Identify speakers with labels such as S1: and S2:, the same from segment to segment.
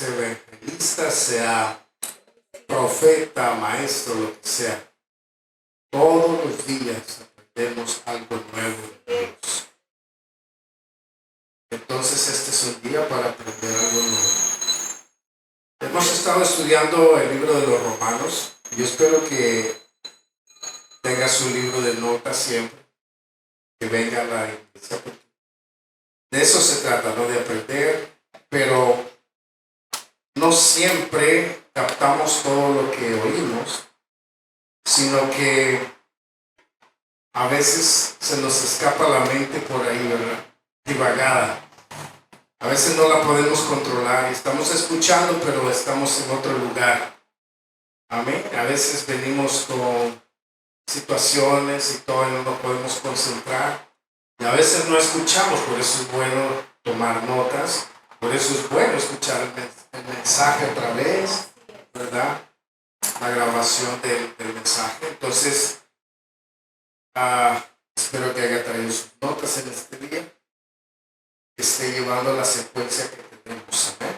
S1: sea evangelista, sea profeta, maestro, lo que sea. Todos los días aprendemos algo nuevo de Dios. Entonces este es un día para aprender algo nuevo. Hemos estado estudiando el libro de los Romanos. Yo espero que tenga su libro de notas siempre, que venga a la iglesia. De eso se trata, ¿no? De aprender, pero no siempre captamos todo lo que oímos, sino que a veces se nos escapa la mente por ahí, ¿verdad? Divagada. A veces no la podemos controlar y estamos escuchando, pero estamos en otro lugar. Amén. A veces venimos con situaciones y todo y no nos podemos concentrar. Y a veces no escuchamos, por eso es bueno tomar notas, por eso es bueno escuchar el mensaje otra vez, ¿verdad? La grabación del mensaje. Entonces, espero que haya traído sus notas en este día, que esté llevando la secuencia que tenemos. ¿Amén?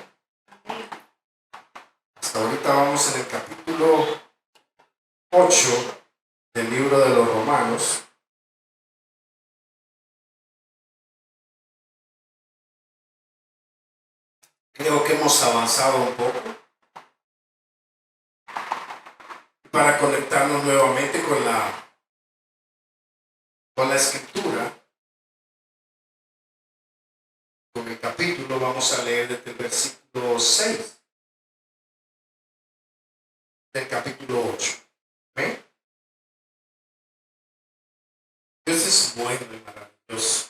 S1: Hasta ahorita vamos en el capítulo 8 del libro de los Romanos. Creo que hemos avanzado un poco para conectarnos nuevamente con la escritura. Con el capítulo vamos a leer desde el versículo 6 del capítulo 8. ¿Ven? Dios es bueno y maravilloso.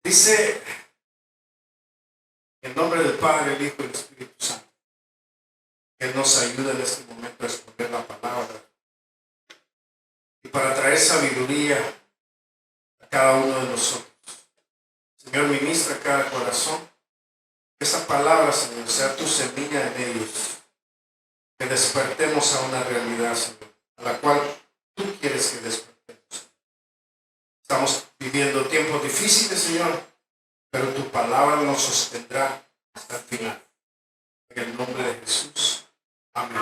S1: Dice, en nombre del Padre, el Hijo y el Espíritu Santo, que Él nos ayuda en este momento a exponer la palabra y para traer sabiduría a cada uno de nosotros. Señor, ministra cada corazón. Que esa palabra, Señor, sea tu semilla en ellos. Que despertemos a una realidad, Señor, a la cual tú quieres que despertemos. Estamos viviendo tiempos difíciles, Señor, pero tu palabra nos sostendrá hasta el final. En el nombre de Jesús. Amén.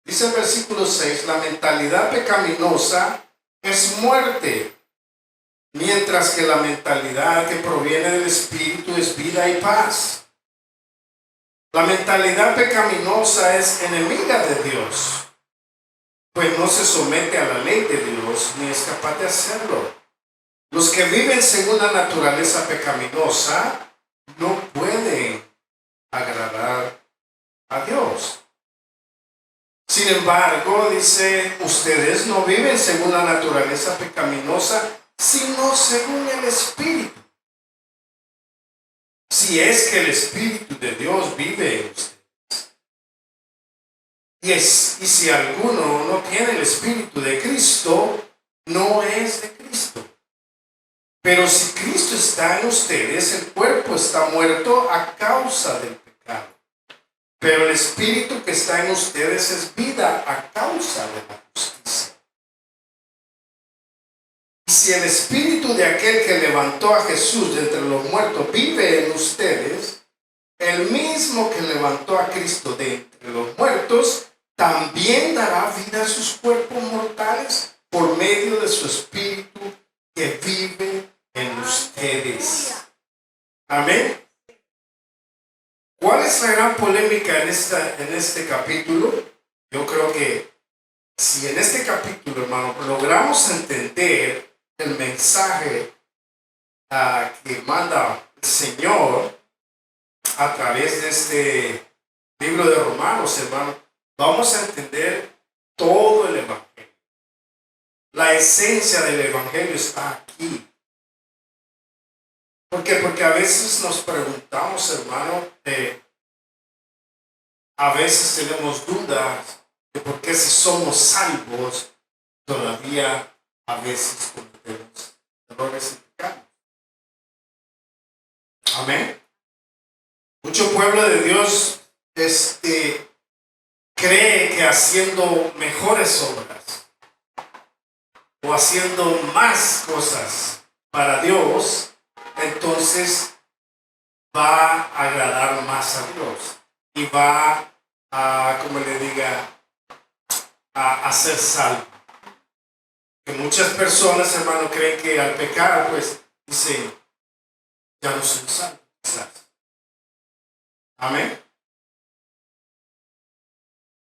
S1: Dice el versículo 6, la mentalidad pecaminosa es muerte, mientras que la mentalidad que proviene del Espíritu es vida y paz. La mentalidad pecaminosa es enemiga de Dios, pues no se somete a la ley de Dios ni es capaz de hacerlo. Los que viven según la naturaleza pecaminosa no pueden agradar a Dios. Sin embargo, dice, ustedes no viven según la naturaleza pecaminosa, sino según el Espíritu. Si es que el Espíritu de Dios vive en ustedes. Y si alguno no tiene el Espíritu de Cristo, no es de Cristo. Pero si Cristo está en ustedes, el cuerpo está muerto a causa del pecado. Pero el Espíritu que está en ustedes es vida a causa de la justicia. Y si el Espíritu de aquel que levantó a Jesús de entre los muertos vive en ustedes, el mismo que levantó a Cristo de entre los muertos, también dará vida a sus cuerpos mortales por medio de su Espíritu que vive en ustedes. Amén. ¿Cuál es la gran polémica en este capítulo? Yo creo que si en este capítulo, hermano, logramos entender el mensaje que manda el Señor a través de este libro de Romanos, hermano, vamos a entender todo el Evangelio. La esencia del Evangelio está aquí. ¿Por qué? Porque a veces nos preguntamos, hermano, a veces tenemos dudas de por qué si somos salvos, todavía a veces cometemos errores y pecados. Amén. Mucho pueblo de Dios cree que haciendo mejores obras o haciendo más cosas para Dios, entonces va a agradar más a Dios y va a, como le diga, a ser salvo. Que muchas personas, hermano, creen que al pecar, pues, dicen, ya no soy salvo, quizás. Amén.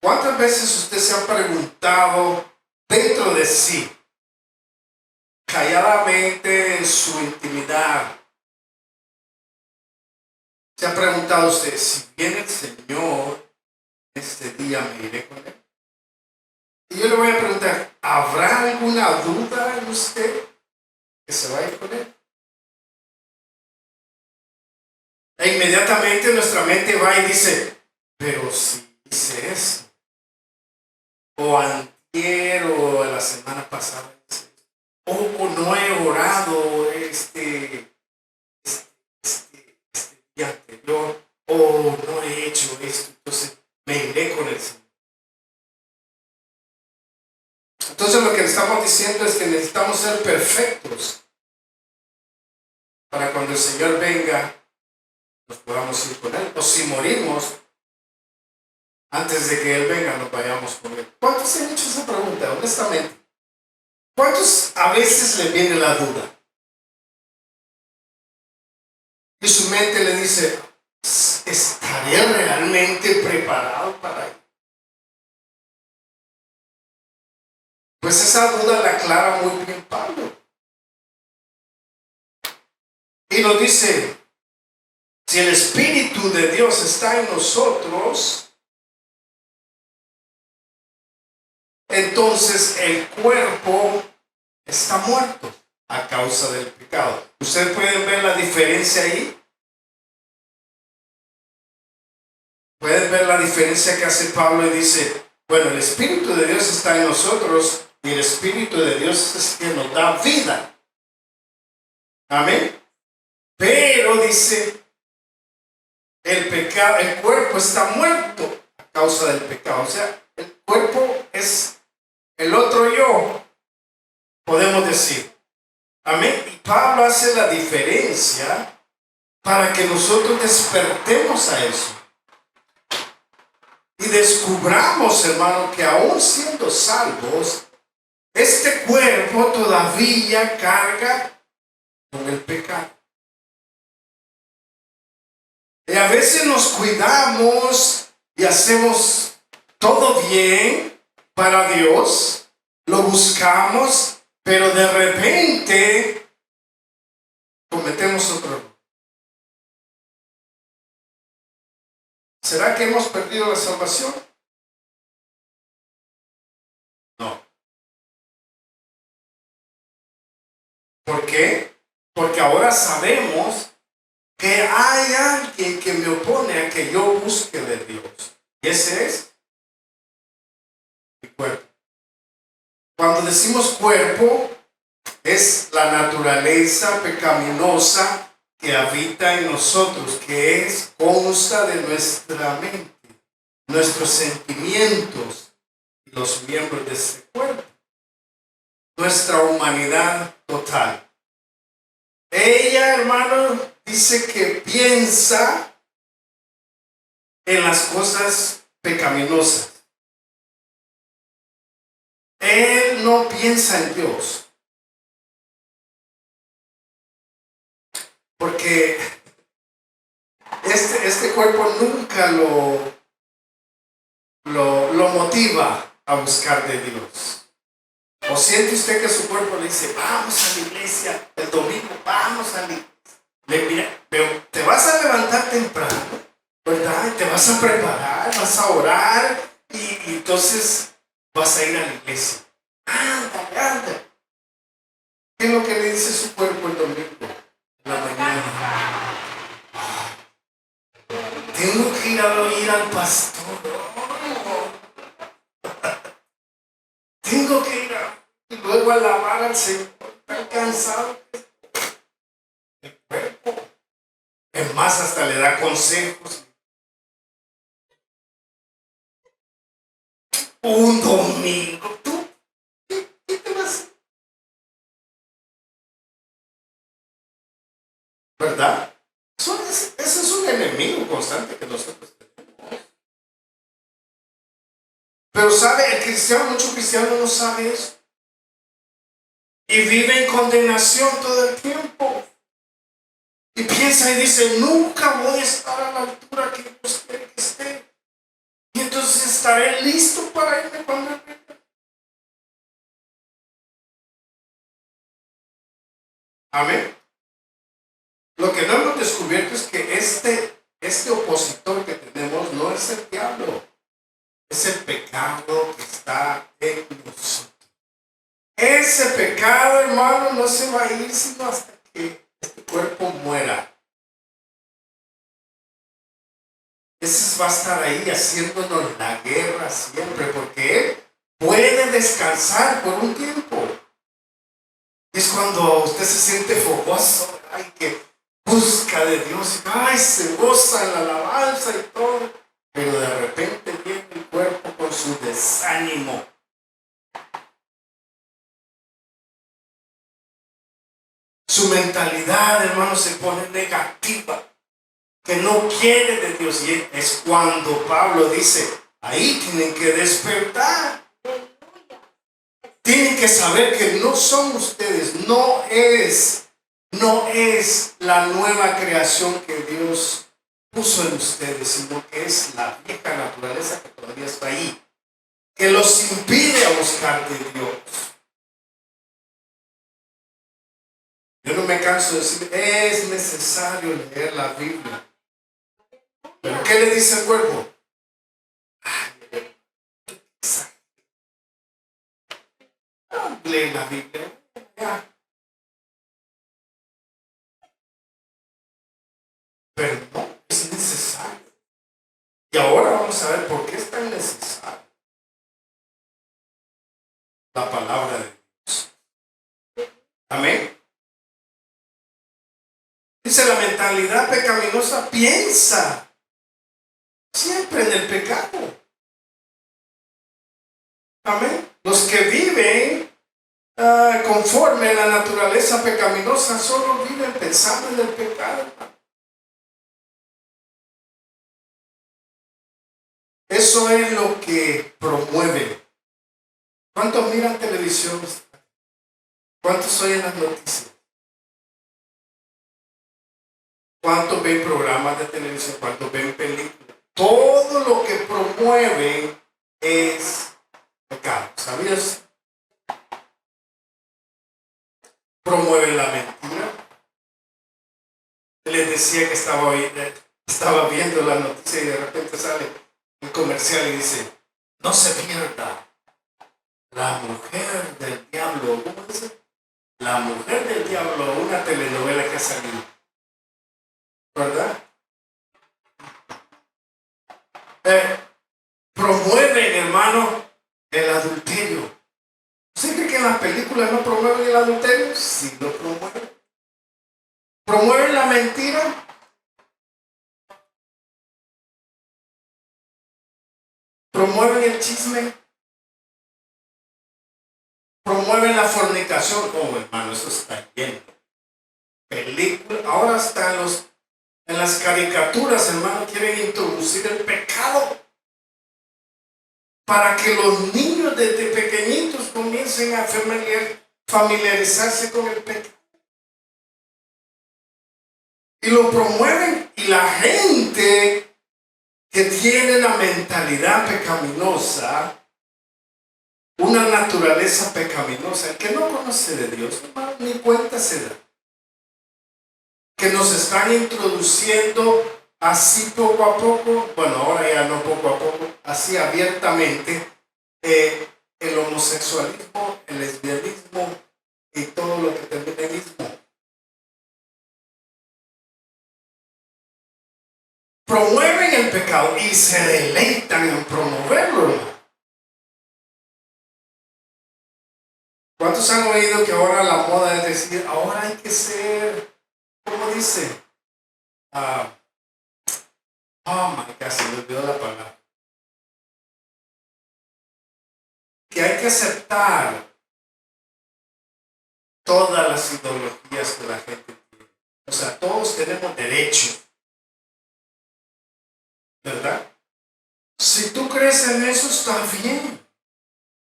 S1: ¿Cuántas veces usted se ha preguntado dentro de sí, calladamente en su intimidad, se ha preguntado usted, si viene el Señor, este día me iré con Él? Y yo le voy a preguntar, ¿habrá alguna duda en usted que se va a ir con Él? E inmediatamente nuestra mente va y dice, pero si hice eso, o antier, o la semana pasada, o no he orado este día anterior, o no he hecho esto, entonces me iré con el Señor. Entonces lo que le estamos diciendo es que necesitamos ser perfectos para cuando el Señor venga nos podamos ir con Él. O si morimos antes de que Él venga nos vayamos con Él. ¿Cuántos se han hecho esa pregunta, honestamente? ¿Cuántos a veces le viene la duda? Y su mente le dice, ¿estaré realmente preparado para Él? Pues esa duda la aclara muy bien Pablo. Y nos dice, si el Espíritu de Dios está en nosotros, entonces el cuerpo está muerto a causa del pecado. ¿Ustedes pueden ver la diferencia ahí? ¿Pueden ver la diferencia que hace Pablo y dice, bueno, el Espíritu de Dios está en nosotros y el Espíritu de Dios es quien nos da vida? Amén. Pero dice, el pecado, el cuerpo está muerto a causa del pecado. O sea, el cuerpo es el otro yo, podemos decir. Amén. Y Pablo hace la diferencia para que nosotros despertemos a eso. Y descubramos, hermano, que aún siendo salvos, este cuerpo todavía carga con el pecado. Y a veces nos cuidamos y hacemos todo bien para Dios, lo buscamos, pero de repente cometemos otro error. ¿Será que hemos perdido la salvación? No. ¿Por qué? Porque ahora sabemos que hay alguien que me opone a que yo busque de Dios. Y ese es mi cuerpo. Cuando decimos cuerpo, es la naturaleza pecaminosa que habita en nosotros, que consta de nuestra mente, nuestros sentimientos y los miembros de este cuerpo. Nuestra humanidad total. Ella, hermano, dice que piensa en las cosas pecaminosas. Él no piensa en Dios. Porque este cuerpo nunca lo motiva a buscar de Dios. ¿O siente usted que su cuerpo le dice, vamos a la iglesia el domingo, vamos a la iglesia? Mira, pero te vas a levantar temprano, ¿verdad? Te vas a preparar, vas a orar y entonces vas a ir a la iglesia. Anda, anda. ¿Qué es lo que le dice su cuerpo el domingo? En la mañana. Tengo que ir a oír al pastor. Tengo que ir y luego a alabar al Señor. Está cansado. El cuerpo. Es más, hasta le da consejos. Un domingo. ¿Tú qué te vas a hacer? ¿Verdad? Eso enemigo constante que nosotros tenemos. Pero sabe, el cristiano, muchos cristianos no saben eso. Y vive en condenación todo el tiempo. Y piensa y dice, nunca voy a estar a la altura que Dios quiere que esté. Y entonces estaré listo para irme cuando Él venga. Amén. Lo que no hemos descubierto es que este opositor que tenemos no es el diablo. Es el pecado que está en nosotros. Ese pecado, hermano, no se va a ir sino hasta que este cuerpo muera. Ese va a estar ahí haciéndonos la guerra siempre, porque Él puede descansar por un tiempo. Es cuando usted se siente fogoso, ay, que busca de Dios, ay, se goza en la alabanza y todo, pero de repente viene el cuerpo con su desánimo. Su mentalidad, hermano, se pone negativa, que no quiere de Dios. Y es cuando Pablo dice, ahí tienen que despertar. Tienen que saber que no son ustedes, no es la nueva creación que Dios puso en ustedes, sino que es la vieja naturaleza que todavía está ahí, que los impide a buscar de Dios. Yo no me canso de decir, es necesario leer la Biblia. ¿Pero qué le dice el cuerpo? Lee la Biblia. Pero no, es necesario. Y ahora vamos a ver por qué es tan necesario la palabra de Dios. Amén. Dice, la mentalidad pecaminosa piensa siempre en el pecado. Amén. Los que viven conforme a la naturaleza pecaminosa solo viven pensando en el pecado. Eso es lo que promueve. ¿Cuántos miran televisión? ¿Cuántos oyen las noticias? ¿Cuántos ven programas de televisión? ¿Cuántos ven películas? Todo lo que promueve es pecado. ¿Sabías? Promueve la mentira. Les decía que estaba viendo la noticia y de repente sale un comercial y dice, no se pierda La mujer del diablo. ¿Cómo dice? La mujer del diablo, una telenovela que ha salido. ¿Verdad? Promueven, hermano, el adulterio. ¿Usted cree que en las películas no promueven el adulterio? Sí, lo promueven. ¿Promueven la mentira? ¿Promueven el chisme? ¿Promueven la fornicación? Oh, hermano, eso está lleno. Películas. Ahora hasta en las caricaturas, hermano, quieren introducir el pecado para que los niños desde pequeñitos comiencen a familiarizarse con el pecado. Y lo promueven, y la gente que tiene la mentalidad pecaminosa, una naturaleza pecaminosa, el que no conoce de Dios, hermano, ni cuenta se da. Que nos están introduciendo así poco a poco, bueno, ahora ya no poco a poco, así abiertamente, el homosexualismo, el lesbianismo y todo lo que termina en ismo. Promueven el pecado y se deleitan en promoverlo. ¿Cuántos han oído que ahora la moda es decir, ahora hay que ser, ¿cómo dice? Oh my God, se me olvidó la palabra. Que hay que aceptar todas las ideologías que la gente tiene. O sea, todos tenemos derecho crees en eso, está bien.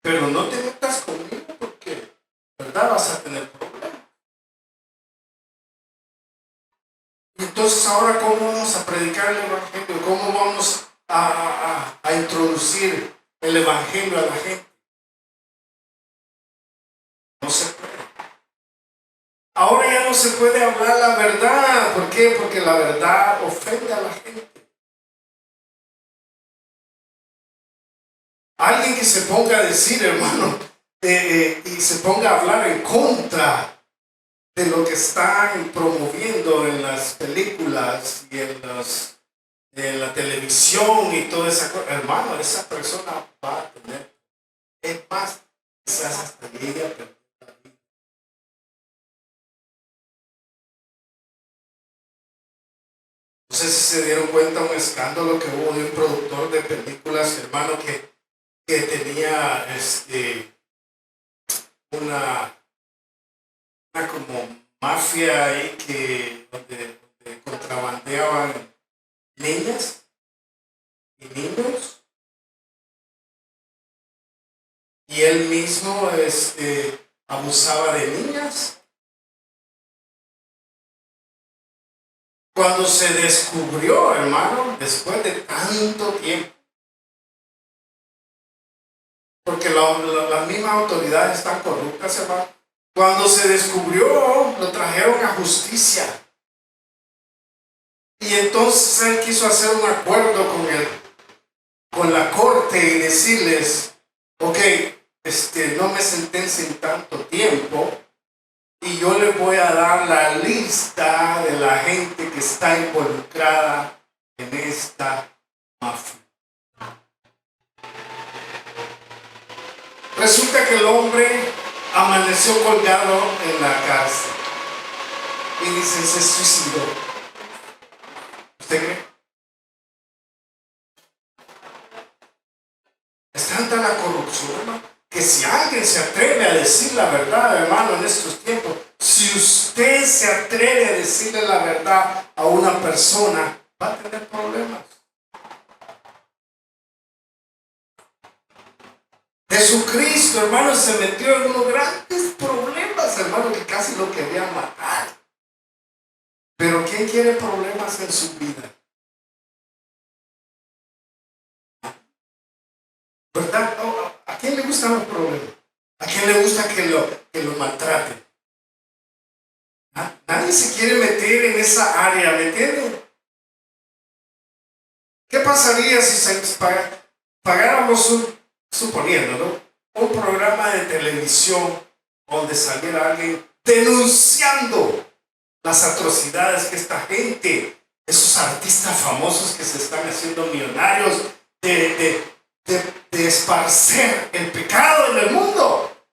S1: Pero no te metas conmigo porque, ¿verdad? Vas a tener problemas. Y entonces ahora, ¿cómo vamos a predicar el Evangelio? ¿Cómo vamos a introducir el Evangelio a la gente? No se puede. Ahora ya no se puede hablar la verdad. ¿Por qué? Porque la verdad ofende a la gente. Alguien que se ponga a decir, hermano, y se ponga a hablar en contra de lo que están promoviendo en las películas y en la televisión y toda esa cosa, hermano, esa persona va a tener, es más, quizás hasta llegue a perder la vida. No sé si se dieron cuenta un escándalo que hubo de un productor de películas, hermano, que tenía una como mafia ahí donde contrabandeaban niñas y niños, y él mismo abusaba de niñas. Cuando se descubrió, hermano, después de tanto tiempo, porque las mismas autoridades están corruptas, hermano. Cuando se descubrió, lo trajeron a justicia. Y entonces él quiso hacer un acuerdo con la corte y decirles, ok, no me sentencien tanto tiempo y yo les voy a dar la lista de la gente que está involucrada en esta mafia. Resulta que el hombre amaneció colgado en la cárcel y dice, se suicidó. ¿Usted cree? Es tanta la corrupción, hermano, que si alguien se atreve a decir la verdad, hermano, en estos tiempos, si usted se atreve a decirle la verdad a una persona, va a tener problemas. Jesucristo, hermano, se metió en unos grandes problemas, hermano, que casi lo querían matar. Pero ¿quién quiere problemas en su vida? ¿Verdad? ¿A quién le gustan los problemas? ¿A quién le gusta que lo maltraten? ¿Ah? Nadie se quiere meter en esa área, ¿me entienden? ¿Qué pasaría si pagáramos suponiendo, ¿no? Un programa de televisión donde saliera alguien denunciando las atrocidades que esta gente, esos artistas famosos que se están haciendo millonarios de esparcer el pecado en el mundo?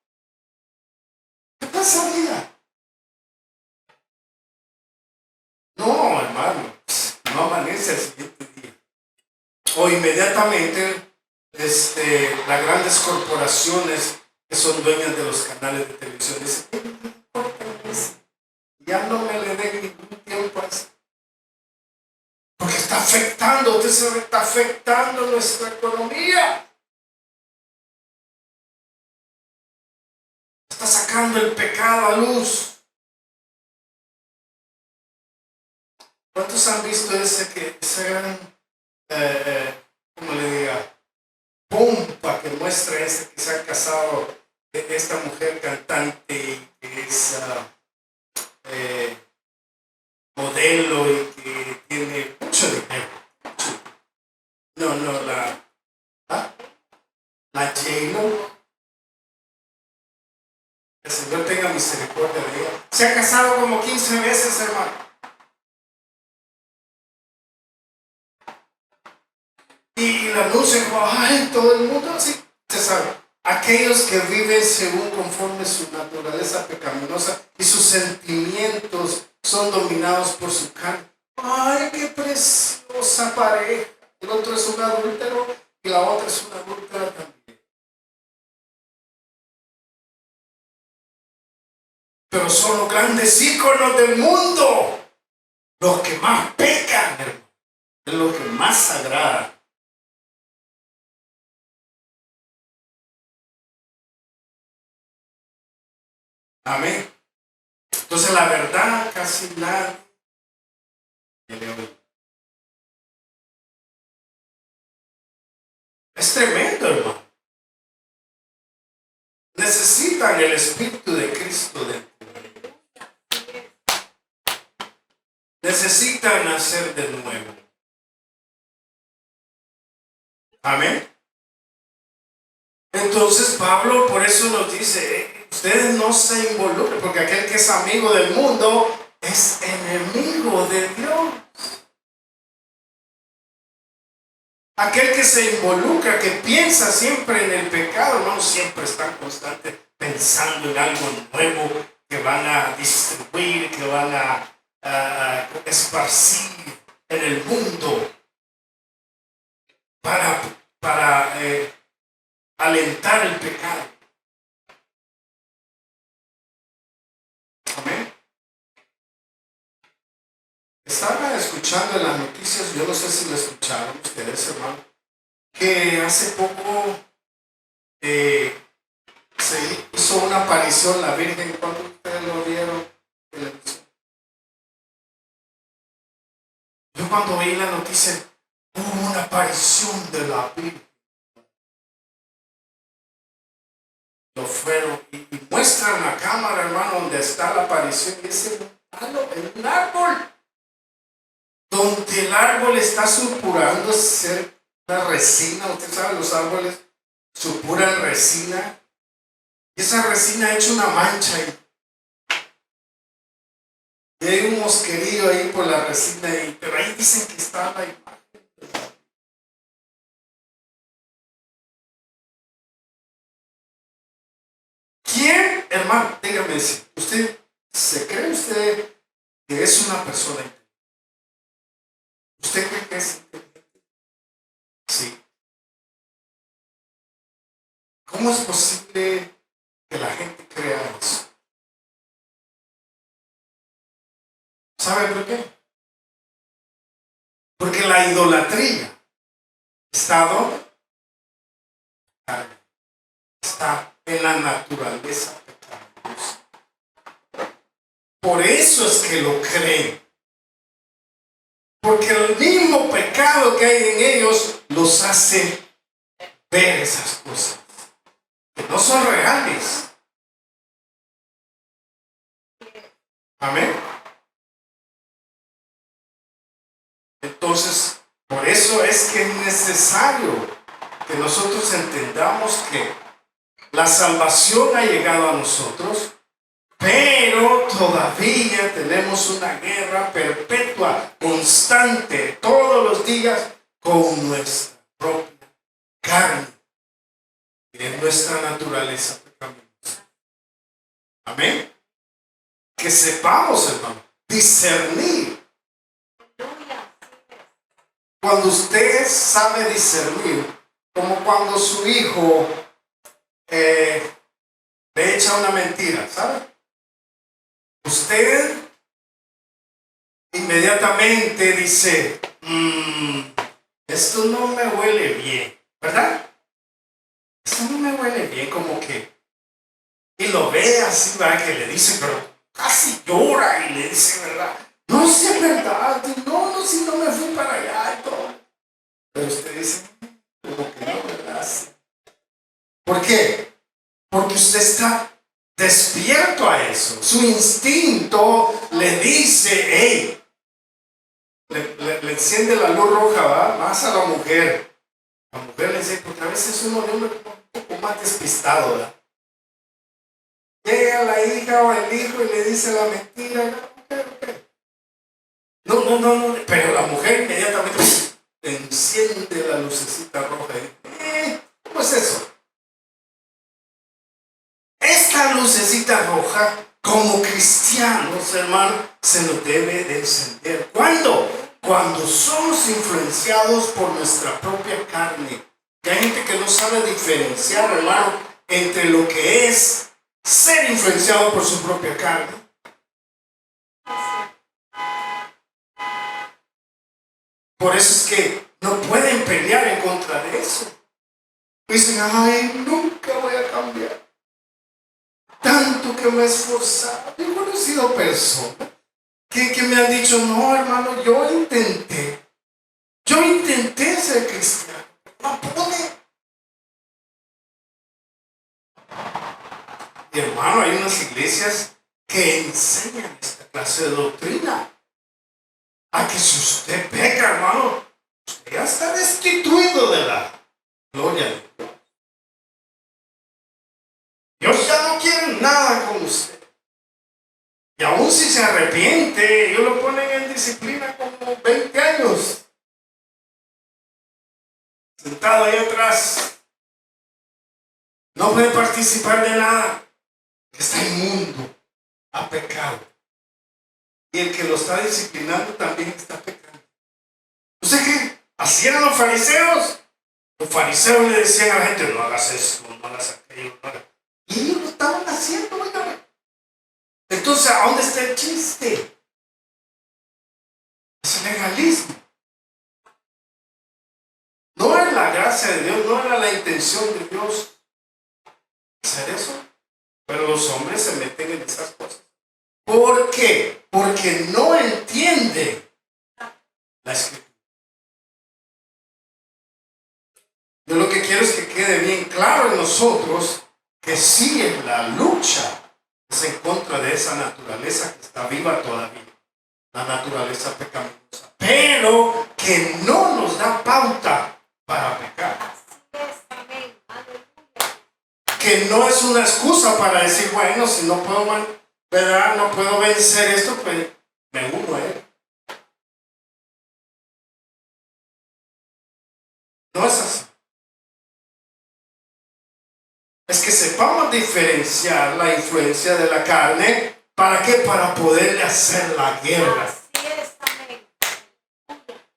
S1: ¿Qué pasaría? No, hermano, no amanece el siguiente día. O inmediatamente las grandes corporaciones que son dueñas de los canales de televisión dicen, ya no me le den ningún tiempo a eso. Porque está afectando, usted se está afectando nuestra economía. Está sacando el pecado a luz. ¿Cuántos han visto esa gran, cómo le diga, pompa que muestra que se ha casado esta mujer cantante y que es modelo y que tiene mucho dinero? No, la J-Lo. El Señor tenga misericordia de ella. Se ha casado como 15 veces, hermano. Y la anuncia como, ay, todo el mundo así, se sabe. Aquellos que viven según conforme su naturaleza pecaminosa y sus sentimientos son dominados por su carne. Ay, qué preciosa pareja. El otro es un adúltero y la otra es una adúltera también. Pero son los grandes íconos del mundo. Los que más pecan, hermano. Es lo que más sagrada. Amén. Entonces la verdad casi nadie quiere oír. Es tremendo, hermano. Necesitan el Espíritu de Cristo dentro de ellos. Necesitan nacer de nuevo. Amén. Entonces Pablo por eso nos dice, ustedes no se involucren, porque aquel que es amigo del mundo es enemigo de Dios. Aquel que se involucra, que piensa siempre en el pecado, hermanos, siempre están constantes pensando en algo nuevo que van a distribuir, que van a esparcir en el mundo para alentar el pecado. Amén. Estaba escuchando en las noticias, yo no sé si lo escucharon ustedes, hermano, que hace poco se hizo una aparición la Virgen. ¿Cuántos de ustedes lo vieron en televisión? Yo cuando vi la noticia, hubo una aparición de la Virgen. Lo fueron y muestran la cámara, hermano, donde está la aparición, y ese palo en un árbol, donde el árbol está supurando ser una resina. Usted sabe, los árboles supuran resina, y esa resina ha hecho una mancha y hay un mosquerío ahí por la resina, pero ahí dicen que está la imagen. ¿Quién, hermano? Dígame, ¿usted se cree usted que es una persona inteligente? ¿Usted cree que es inteligente? Sí. ¿Cómo es posible que la gente crea eso? ¿Sabe por qué? Porque la idolatría está en la naturaleza pecaminosa. Por eso es que lo creen. Porque el mismo pecado que hay en ellos los hace ver esas cosas que no son reales. Amén. Entonces, por eso es que es necesario que nosotros entendamos que la salvación ha llegado a nosotros, pero todavía tenemos una guerra perpetua, constante, todos los días, con nuestra propia carne, que es nuestra naturaleza pecaminosa. Amén. Que sepamos, hermano, discernir. Cuando usted sabe discernir, como cuando su hijo le echa una mentira, ¿sabe? Usted inmediatamente dice, esto no me huele bien, ¿verdad? Esto no me huele bien, como que, y lo ve así, ¿verdad? Que le dice, pero casi llora y le dice, ¿verdad? No, si es verdad, no, si no me fui para allá y todo. Pero usted dice, como que no, ¿verdad? ¿Por qué? Porque usted está despierto a eso. Su instinto le dice, hey, le enciende la luz roja, ¿va? Más a la mujer. La mujer le dice, porque a veces uno de un poco más despistado, ¿verdad? Llega la hija o el hijo y le dice la mentira. No, pero la mujer inmediatamente enciende la lucecita roja. ¿Cómo es eso? Esta lucecita roja, como cristianos, hermano, se nos debe de encender. ¿Cuándo? Cuando somos influenciados por nuestra propia carne. Que hay gente que no sabe diferenciar, hermano, entre lo que es ser influenciado por su propia carne. Por eso es que no pueden pelear en contra de eso. Dicen, ay, nunca voy a cambiar. Tanto que me he esforzado. Yo he conocido personas que me han dicho, no, hermano, yo intenté ser cristiano, no pude. Y hermano, hay unas iglesias que enseñan esta clase de doctrina. A que si usted peca, hermano, usted ya está destituido de la gloria de Dios. Dios ya no quiere nada con usted. Y aún si se arrepiente, ellos lo ponen en disciplina como 20 años. Sentado ahí atrás. No puede participar de nada. Está inmundo. Ha pecado. Y el que lo está disciplinando también está pecando. ¿No sé qué? Así eran los fariseos. Los fariseos le decían a la gente, no hagas esto, no hagas aquello, no hagas. Y ellos lo estaban haciendo, oígame. Entonces, ¿a dónde está el chiste? Es el legalismo. No es la gracia de Dios, no era la intención de Dios hacer eso. Pero los hombres se meten en esas cosas. ¿Por qué? Porque no entienden la escritura. Yo lo que quiero es que quede bien claro en nosotros que sí en la lucha es en contra de esa naturaleza que está viva todavía, la naturaleza pecaminosa, pero que no nos da pauta para pecar. Que no es una excusa para decir, bueno, si no puedo, ¿verdad? No puedo vencer esto, pues me uno a él. No es así. Es que sepamos diferenciar la influencia de la carne. ¿Para qué? Para poderle hacer la guerra.
S2: Así es, amén.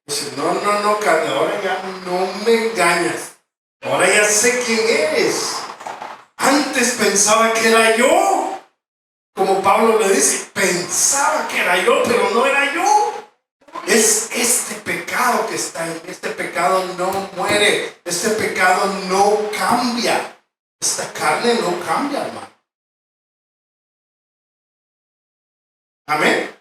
S1: Dice, no, carne, ahora ya no me engañas. Ahora ya sé quién eres. Antes pensaba que era yo. Como Pablo le dice, pensaba que era yo, pero no era yo. Es este pecado que está en este pecado no muere. Este pecado no cambia. Esta carne no cambia, hermano. Amén.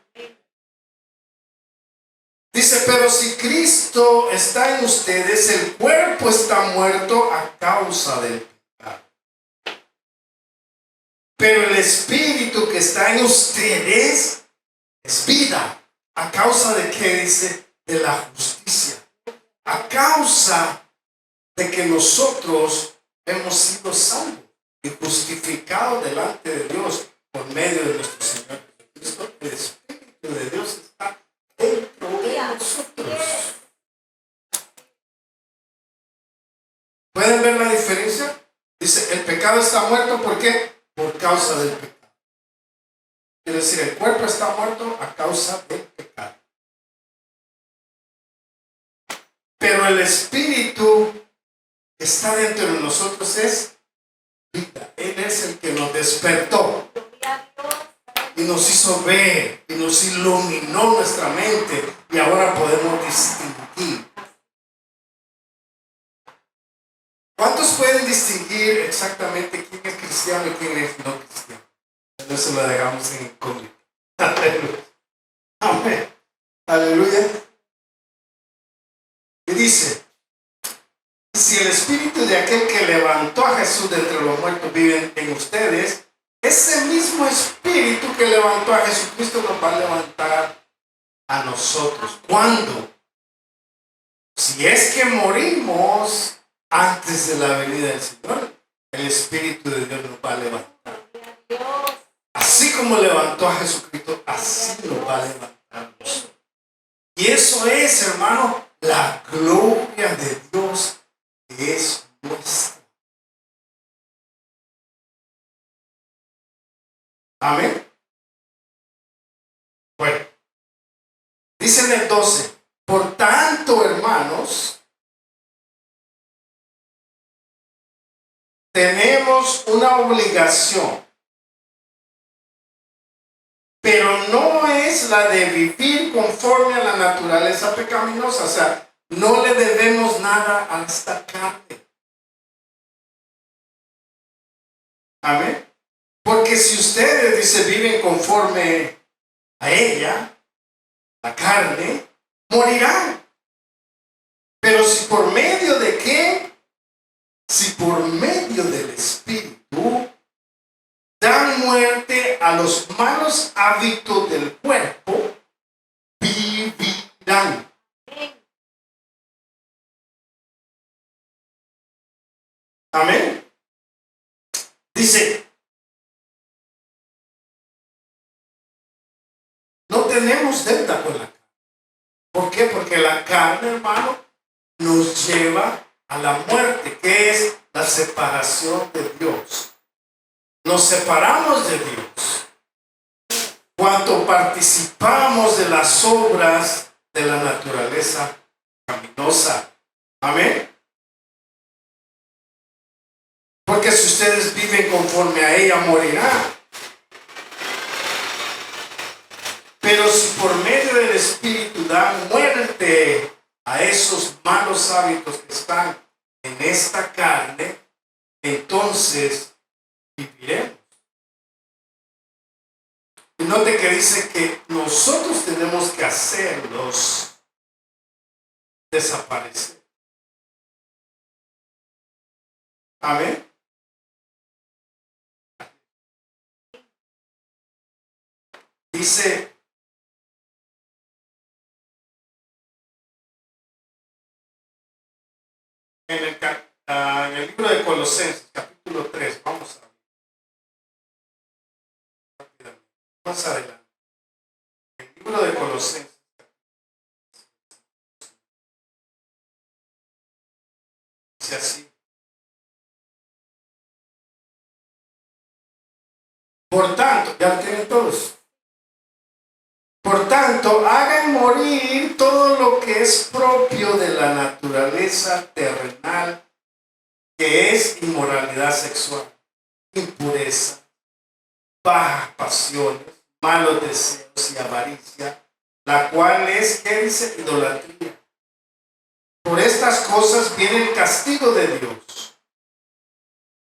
S1: Dice, pero si Cristo está en ustedes, el cuerpo está muerto a causa del pecado. Pero el espíritu que está en ustedes es vida. ¿A causa de qué? Dice, de la justicia. A causa de que nosotros hemos sido salvos y justificados delante de Dios por medio de nuestro Señor Jesucristo. El Espíritu de Dios está dentro de nosotros. ¿Pueden ver la diferencia? Dice, el pecado está muerto, ¿por qué? Por causa del pecado. Quiere decir, el cuerpo está muerto a causa del pecado. Pero el Espíritu que está dentro de nosotros es vida. Él es el que nos despertó y nos hizo ver y nos iluminó nuestra mente y ahora podemos distinguir. ¿Cuántos pueden distinguir exactamente quién es cristiano y quién es no cristiano? Eso lo dejamos en incógnito. Aleluya. Amén. Aleluya. Y dice, si el espíritu de aquel que levantó a Jesús de entre los muertos vive en ustedes, ese mismo espíritu que levantó a Jesucristo nos va a levantar a nosotros. ¿Cuándo? Si es que morimos antes de la venida del Señor, el Espíritu de Dios nos va a levantar. Así como levantó a Jesucristo, así nos va a levantar a nosotros. Y eso es, hermano, la gloria de Dios que es nuestra. Amén. Bueno, dice en el 12, por tanto, hermanos, tenemos una obligación, pero no es la de vivir conforme a la naturaleza pecaminosa. O sea, no le debemos nada a esta carne. Amén. Porque si ustedes, dice, viven conforme a ella, la carne, morirán. Pero si por medio de qué, si por medio del Espíritu dan muerte a los malos hábitos del cuerpo, vivirán. Amén. Dice, no tenemos deuda con la carne. ¿Por qué? Porque la carne, hermano, nos lleva a la muerte, que es la separación de Dios. Nos separamos de Dios cuando participamos de las obras de la naturaleza pecaminosa. Amén. Porque si ustedes viven conforme a ella, morirán. Pero si por medio del Espíritu dan muerte a esos malos hábitos que están en esta carne, entonces viviremos. Y note que dice que nosotros tenemos que hacerlos desaparecer. Amén. Dice en el libro de Colosenses, capítulo 3, vamos a ver. Más adelante. El libro de Colosenses. Dice así. Por tanto, ya lo tienen todos. Por tanto, hagan morir todo lo que es propio de la naturaleza terrenal, que es inmoralidad sexual, impureza, bajas pasiones, malos deseos y avaricia, la cual es, ¿qué dice? Idolatría. Por estas cosas viene el castigo de Dios.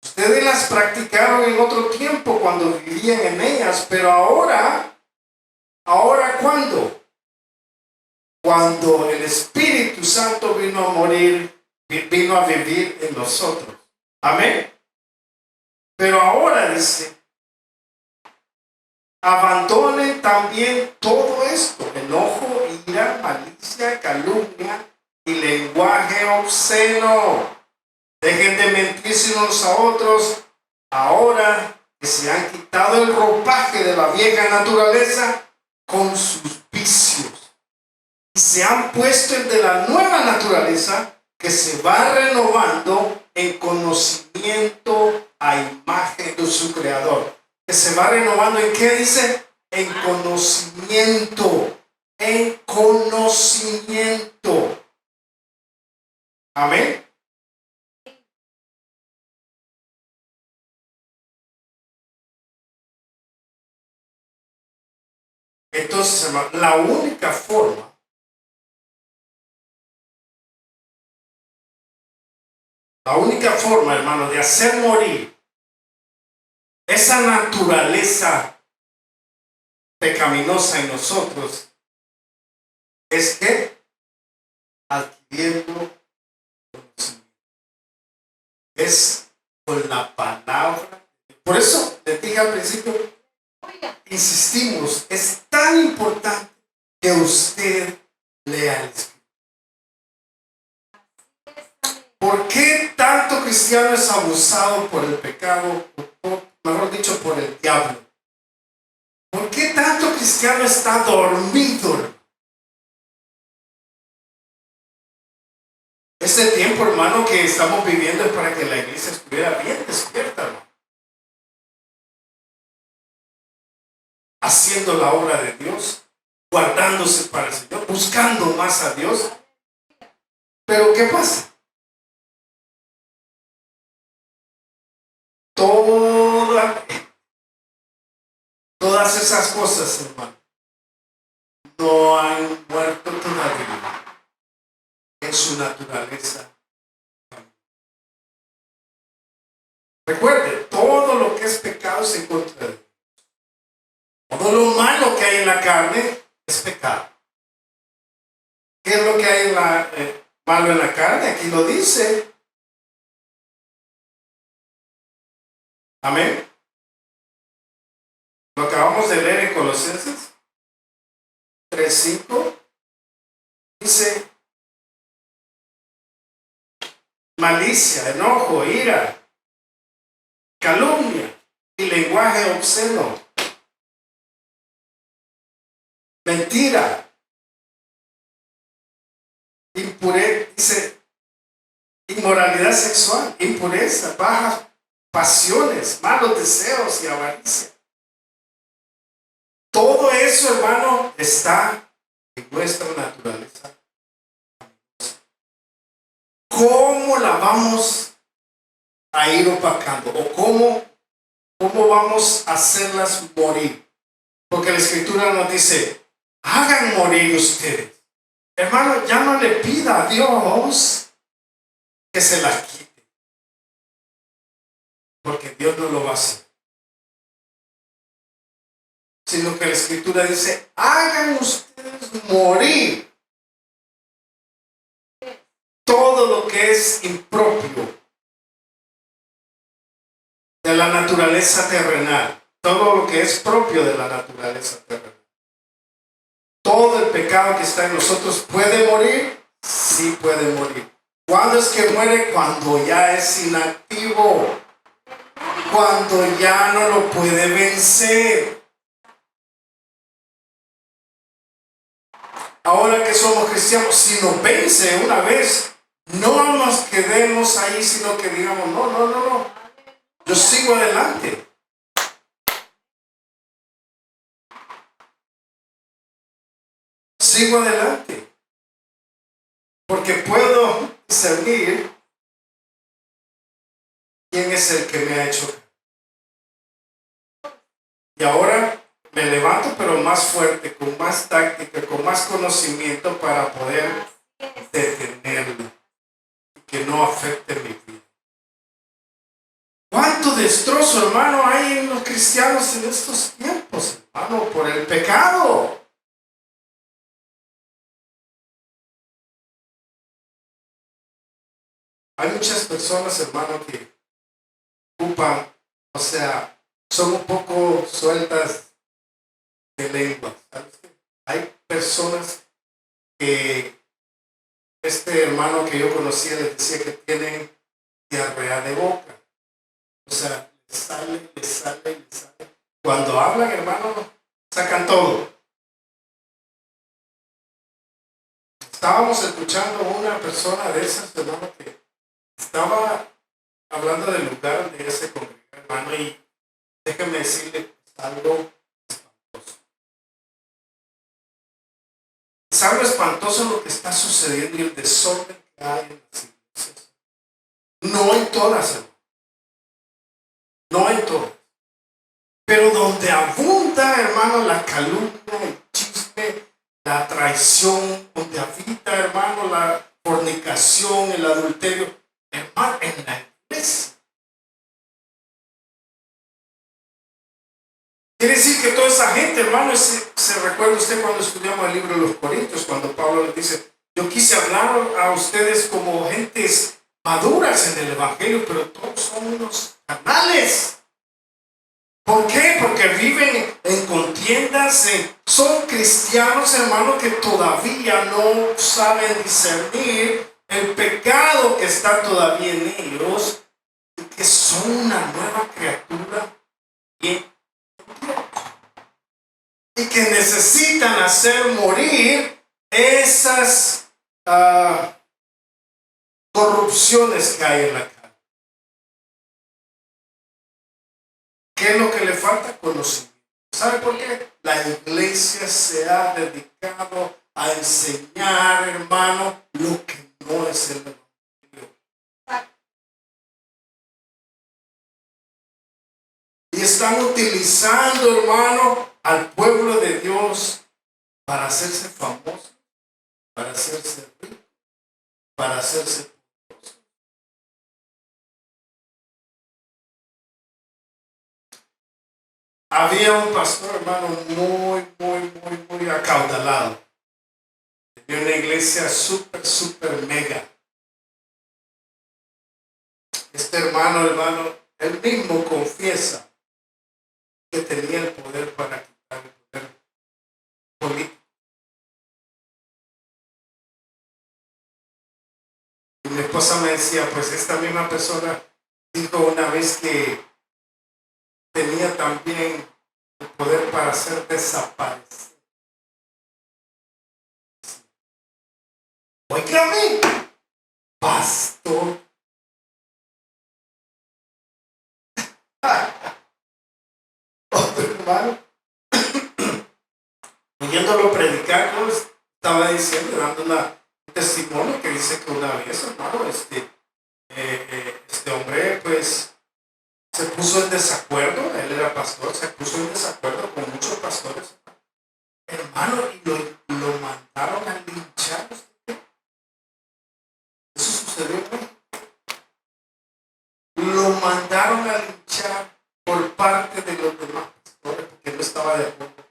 S1: Ustedes las practicaron en otro tiempo cuando vivían en ellas, pero ahora ¿cuándo? Cuando el Espíritu Santo vino a morir, vino a vivir en nosotros. Amén. Pero ahora dice, abandonen también todo esto: enojo, ira, malicia, calumnia y lenguaje obsceno. Dejen de mentirse unos a otros, ahora que se han quitado el ropaje de la vieja naturaleza con sus vicios y se han puesto el de la nueva naturaleza, que se va renovando en conocimiento a imagen de su creador. Que se va renovando en ¿qué dice? En conocimiento. En conocimiento. Amén. Entonces, hermano, la única forma, hermano, de hacer morir esa naturaleza pecaminosa en nosotros es que adquiriendo conocimiento. Es con la palabra. Por eso les dije al principio, insistimos, es tan importante que usted lea el Escrito. ¿Por qué tanto cristiano es abusado por el pecado, mejor dicho, por el diablo? ¿Por qué tanto cristiano está dormido? Este tiempo, hermano, que estamos viviendo es para que la iglesia estuviera bien despierta, hermano. Haciendo la obra de Dios, guardándose para el Señor, buscando más a Dios. Pero ¿qué pasa? Todas esas cosas, hermano, no han muerto todavía en su naturaleza. Recuerde, todo lo que es pecado es en contra que hay en la carne es pecado. ¿Qué es lo que hay en malo en la carne? Aquí lo dice. Amén. Lo acabamos de leer en Colosenses 3:5. Dice malicia, enojo, ira, calumnia y lenguaje obsceno, mentira, dice inmoralidad sexual, impureza, bajas pasiones, malos deseos y avaricia. Todo eso, hermano, está en nuestra naturaleza. ¿Cómo la vamos a ir opacando? ¿O cómo vamos a hacerlas morir? Porque la Escritura nos dice, hagan morir ustedes. Hermano, ya no le pida a Dios que se las quite. Porque Dios no lo va a hacer. Sino que la Escritura dice, hagan ustedes morir todo lo que es impropio de la naturaleza terrenal, todo lo que es propio de la naturaleza terrenal. Todo el pecado que está en nosotros puede morir, sí puede morir. ¿Cuándo es que muere? Cuando ya es inactivo, cuando ya no lo puede vencer. Ahora que somos cristianos, si nos vence una vez, no nos quedemos ahí, sino que digamos, no, yo sigo adelante. Sigo adelante. Porque puedo discernir quién es el que me ha hecho. Y ahora me levanto, pero más fuerte, con más táctica, con más conocimiento para poder detenerlo y que no afecte mi vida. ¿Cuánto destrozo, hermano, hay en los cristianos en estos tiempos, hermano, por el pecado? Hay muchas personas, hermano, que ocupan, o sea, son un poco sueltas de lengua. ¿Sabes? Hay personas que este hermano que yo conocía les decía que tienen diarrea de boca. O sea, les sale. Cuando hablan, hermano, sacan todo. Estábamos escuchando a una persona de esas, hermano, que estaba hablando del lugar donde ella se congrega, hermano, y déjame decirle algo espantoso. Es algo espantoso lo que está sucediendo y el desorden que hay en las iglesias. No en todas, hermano. No en todas. Pero donde abunda, hermano, la calumnia, el chisme, la traición, donde habita, hermano, la fornicación, el adulterio, hermano, en la iglesia. Quiere decir que toda esa gente, hermano, se recuerda usted cuando estudiamos el libro de los Corintios, cuando Pablo les dice, yo quise hablar a ustedes como gentes maduras en el evangelio, pero todos son unos carnales. ¿Por qué? Porque viven en contiendas, son cristianos, hermano, que todavía no saben discernir el pecado que está todavía en ellos y que son una nueva criatura y que necesitan hacer morir esas corrupciones que hay en la carne. ¿Qué es lo que le falta? Conocimiento. ¿Sabe por qué? La iglesia se ha dedicado a enseñar, hermano, lo que no es el evangelio. Y están utilizando, hermano, al pueblo de Dios para hacerse famoso, para hacerse rico, para hacerse poderoso. Había un pastor, hermano, muy acaudalado. Tenía una iglesia súper mega. Este hermano, él mismo confiesa que tenía el poder para quitar el poder político. Y mi esposa me decía, pues esta misma persona dijo una vez que tenía también el poder para hacer desaparecer. Óigame, pastor. Otro hermano, oyéndolo predicar, pues, estaba diciendo, dando un testimonio que dice que una vez, hermano, este hombre, pues, se puso en desacuerdo, él era pastor, se puso en desacuerdo con muchos pastores, hermano, y lo mandaron a linchar. Eso sucedió, ¿no? Lo mandaron a linchar por parte de los demás pastores porque no estaba de acuerdo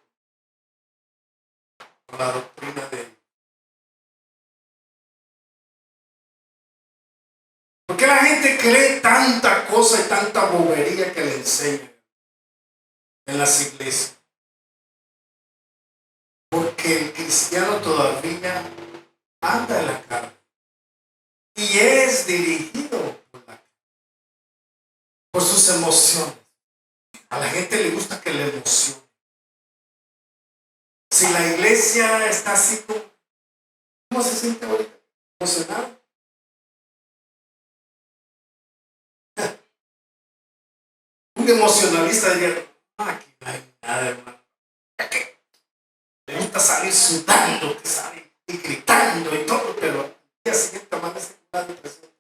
S1: con la doctrina de él. ¿Por qué la gente cree tanta cosa y tanta bobería que le enseñan en las iglesias? Porque el cristiano todavía anda en la carne y es dirigido por sus emociones. A la gente le gusta que le emocione. Si la iglesia está así, ¿cómo se siente ahorita? ¿Emocionado? Un emocionalista diría, aquí no hay nada, hermano. ¿Qué? Le gusta salir sudando, que sale y gritando y todo, pero al día siguiente amanece con una depresión.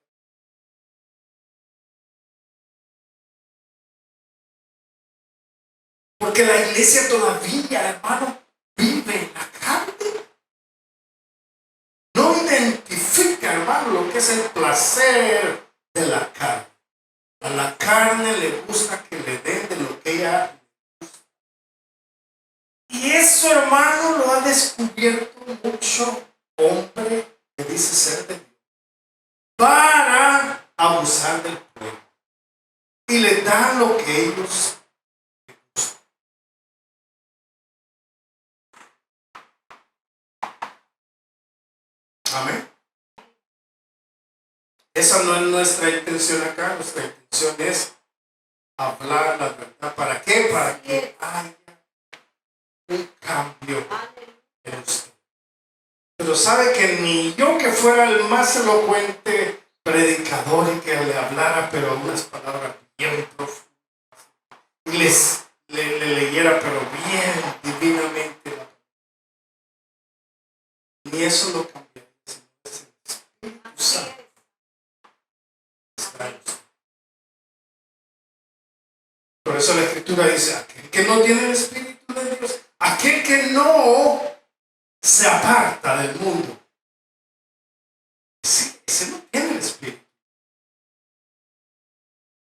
S1: Porque la iglesia todavía, hermano, vive en la carne. No identifica, hermano, lo que es el placer de la carne. A la carne le gusta que le den de lo que ella gusta. Y eso, hermano, lo ha descubierto mucho hombre que dice ser de Dios para abusar del pueblo. Y le dan lo que ellos les gusta. Amén. Esa no es nuestra intención acá. Nuestra intención es hablar la verdad. ¿Para qué? Para que haya un cambio en usted. Pero sabe que ni yo que fuera el más elocuente predicador y que le hablara, pero unas palabras bien profundas, y le leyera, pero bien divinamente, ni eso lo cambiaría, sino es el Espíritu Santo que está en usted. Por eso la Escritura dice, aquel que no tiene el Espíritu de Dios, aquel que no se aparta del mundo, ese no tiene el Espíritu.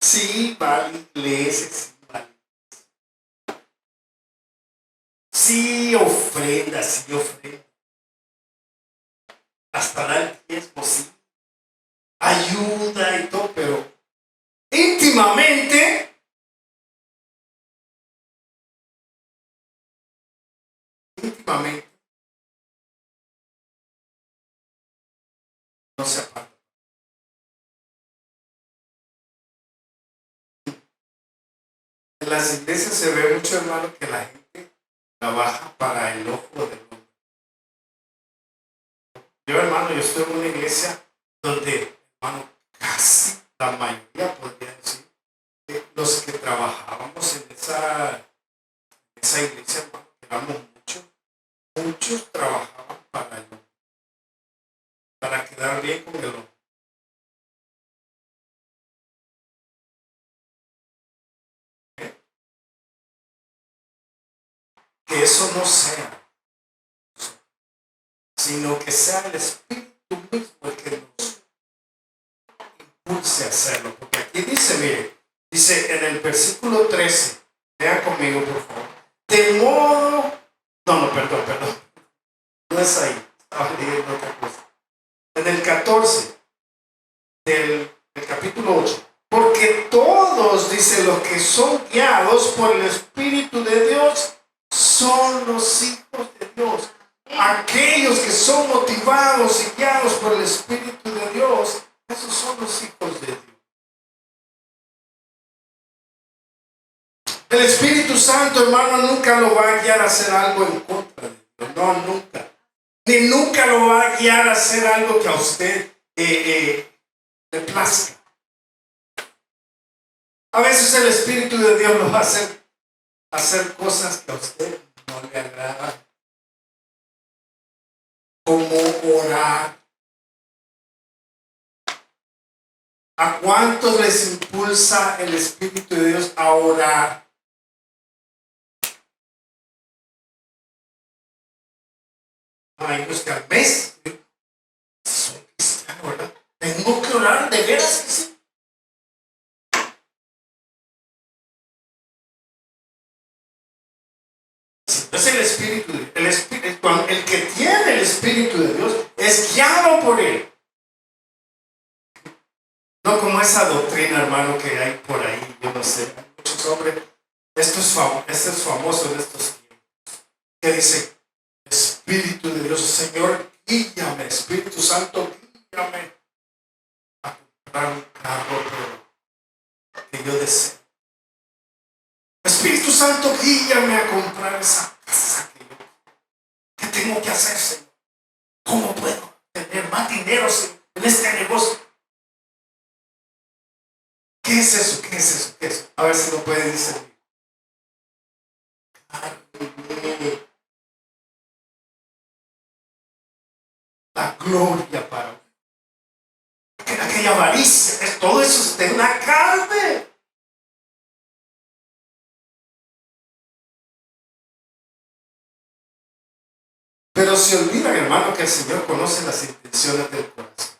S1: Sí, va a la iglesia, sí, va a la iglesia. Sí, ofrenda, sí, ofrenda. Hasta da el diezmo, sí. Ayuda y todo, pero íntimamente no se aparta. En las iglesias se ve mucho, hermano, que la gente trabaja para el ojo del hombre. Yo, hermano, yo estoy en una iglesia donde, hermano, casi la mayoría, podría decir, que los que trabajábamos en esa iglesia, hermano, éramos muchos trabajaban para el hombre, para quedar bien con el hombre. Que eso no sea, sino que sea el Espíritu mismo el que nos impulse a hacerlo. Porque aquí dice, mire, dice en el versículo 13, Vean conmigo, por favor. De modo... No, perdón. No es ahí. Estaba leyendo otra cosa. En el 14 del capítulo 8. Porque todos, dice, los que son guiados por el Espíritu de Dios, son los hijos de Dios. Aquellos que son motivados y guiados por el Espíritu de Dios, esos son los hijos de Dios. El Espíritu Santo, hermano, nunca lo va a guiar a hacer algo en contra de Dios. No, nunca. Ni nunca lo va a guiar a hacer algo que a usted le plazca. A veces el Espíritu de Dios lo va a hacer cosas que a usted no le agradan. Como orar. ¿A cuántos les impulsa el Espíritu de Dios a orar? Hay unos que al mes soy cristiano, ¿verdad? Tengo que orar, de veras que sí. Es el Espíritu, el que tiene el Espíritu de Dios es guiado por Él. No como esa doctrina, hermano, que hay por ahí, yo no sé, muchos hombres, esto es famoso en estos tiempos, que dice, Espíritu de Dios, Señor, guíame, Espíritu Santo, guíame a comprar un carro que yo deseo. Espíritu Santo, guíame a comprar esa casa que tengo que hacer, Señor. ¿Cómo puedo tener más dinero en este negocio? ¿Qué es eso? ¿Qué es eso? ¿Qué es eso? A ver si lo puede decir. La gloria para aquella avaricia, todo eso es de una carne. Pero se olvidan, hermano, que el Señor conoce las intenciones del corazón.